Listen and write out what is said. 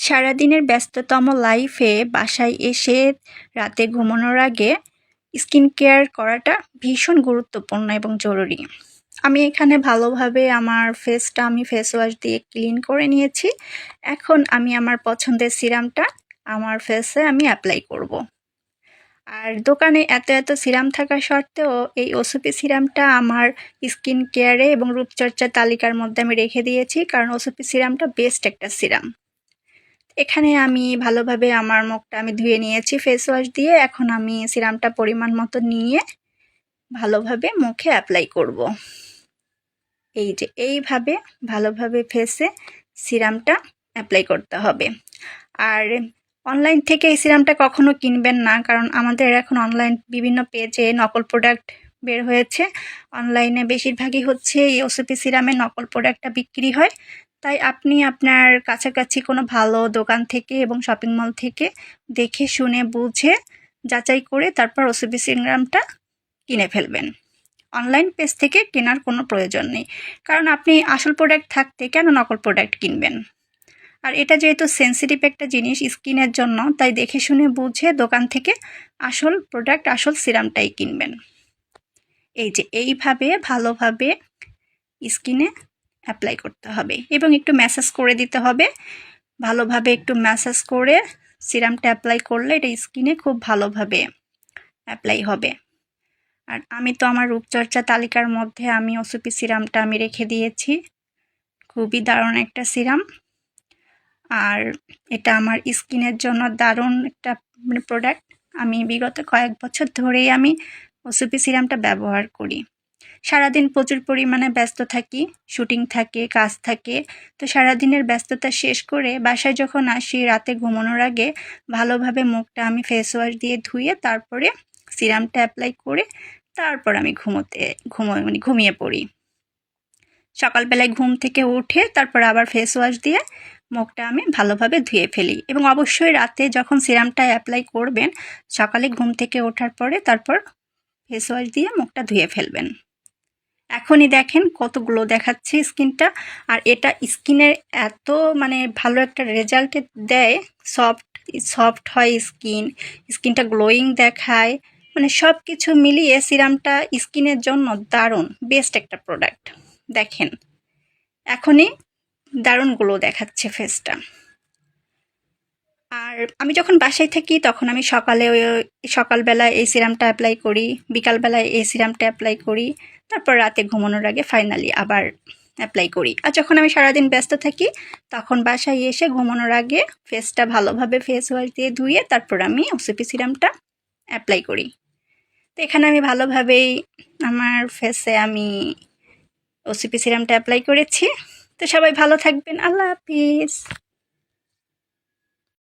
সারাদিনের ব্যস্ততম লাইফে বাসায় এসে রাতে ঘুমানোর আগে স্কিন কেয়ার করাটা ভীষণ গুরুত্বপূর্ণ এবং জরুরি। আমি এখানে ভালোভাবে আমার ফেসটা আমি ফেস ওয়াশ দিয়ে ক্লিন করে নিয়েছি। এখন আমি আমার পছন্দের সিরামটা আমার ফেসে আমি অ্যাপ্লাই করব। আর দোকানে এত সিরাম থাকা সত্ত্বেও এই ওসুপি সিরামটা আমার স্কিন কেয়ারে এবং রূপচর্চার তালিকার মধ্যে আমি রেখে দিয়েছি, কারণ ওসুপি সিরামটা বেস্ট একটা সিরাম। এখানে আমি ভালোভাবে আমার মুখটা আমি ধুয়ে নিয়েছি ফেস ওয়াশ দিয়ে। এখন আমি সিরামটা পরিমাণ মতো নিয়ে ভালোভাবে মুখে অ্যাপ্লাই করব। এই যে এইভাবে ভালোভাবে ফেসে সিরামটা অ্যাপ্লাই করতে হবে। আর অনলাইন থেকে এই সিরামটা কখনো কিনবেন না, কারণ আমাদের এখন অনলাইন বিভিন্ন পেজে নকল প্রোডাক্ট বের হয়েছে। অনলাইনে বেশিরভাগই হচ্ছে এই ওসুপি সিরামের নকল প্রোডাক্টটা বিক্রি হয়। তাই আপনি আপনার কাছাকাছি কোনো ভালো দোকান থেকে এবং শপিং মল থেকে দেখে শুনে বুঝে যাচাই করে তারপর ওসুপি সিরামটা কিনে ফেলবেন। অনলাইন পেজ থেকে কেনার কোনো প্রয়োজন নেই, কারণ আপনি আসল প্রোডাক্ট থাকতে কেন নকল প্রোডাক্ট কিনবেন। আর এটা যেহেতু সেন্সিটিভ একটা জিনিস স্কিনের জন্য, তাই দেখে শুনে বুঝে দোকান থেকে আসল প্রোডাক্ট আসল সিরামটাই কিনবেন। এই যে এইভাবে ভালোভাবে স্কিনে অ্যাপ্লাই করতে হবে এবং একটু ম্যাসাজ করে দিতে হবে। ভালোভাবে একটু ম্যাসাজ করে সিরামটা অ্যাপ্লাই করলে এটা স্কিনে খুব ভালোভাবে অ্যাপ্লাই হবে। আর আমি তো আমার রূপচর্চা তালিকার মধ্যে আমি ওসুপি সিরামটা আমি রেখে দিয়েছি। খুবই দারুণ একটা সিরাম, আর এটা আমার স্কিনের জন্য দারুণ একটা প্রোডাক্ট। আমি বিগত কয়েক বছর ধরেই আমি ওসুপি সিরামটা ব্যবহার করি। সারাদিন প্রচুর পরিমাণে ব্যস্ত থাকি, শুটিং থাকে, কাজ থাকে। তো সারাদিনের ব্যস্ততা শেষ করে বাসায় যখন আসি রাতে ঘুমানোর আগে ভালোভাবে মুখটা আমি ফেস ওয়াশ দিয়ে ধুয়ে তারপরে সিরামটা অ্যাপ্লাই করে তারপর আমি ঘুমিয়ে পড়ি। সকালবেলায় ঘুম থেকে উঠে তারপর আবার ফেস ওয়াশ দিয়ে মুখটা আমি ভালোভাবে ধুয়ে ফেলি। এবং অবশ্যই রাতে যখন সিরামটা অ্যাপ্লাই করবেন সকালে ঘুম থেকে ওঠার পরে তারপর ফেস ওয়াশ দিয়ে মুখটা ধুয়ে ফেলবেন। এখনই দেখেন কত গ্লো দেখাচ্ছে স্কিনটা। আর এটা স্কিনের এত ভালো একটা রেজাল্ট দেয়, সফট হয় স্কিনটা গ্লোয়িং দেখায়। সব কিছু মিলিয়ে সিরামটা স্কিনের জন্য দারুণ বেস্ট একটা প্রোডাক্ট। দেখেন এখনই দারুণ গ্লো দেখাচ্ছে ফেসটা। আর আমি যখন বাসায় থাকি তখন আমি সকালবেলায় এই সিরামটা অ্যাপ্লাই করি, বিকালবেলায় এই সিরামটা অ্যাপ্লাই করি, তারপর রাতে ঘুমানোর আগে ফাইনালি আবার অ্যাপ্লাই করি। আর যখন আমি সারাদিন ব্যস্ত থাকি তখন বাসায় এসে ঘুমানোর আগে ফেসটা ভালোভাবে ফেস ওয়াশ দিয়ে ধুয়ে তারপর আমি ওসুপি সিরামটা অ্যাপ্লাই করি। তো এখানে আমি ভালোভাবেই আমার ফেসে আমি ওসুপি সিরামটা অ্যাপ্লাই করেছি। তো সবাই ভালো থাকবেন। আল্লাহ হাফিজ।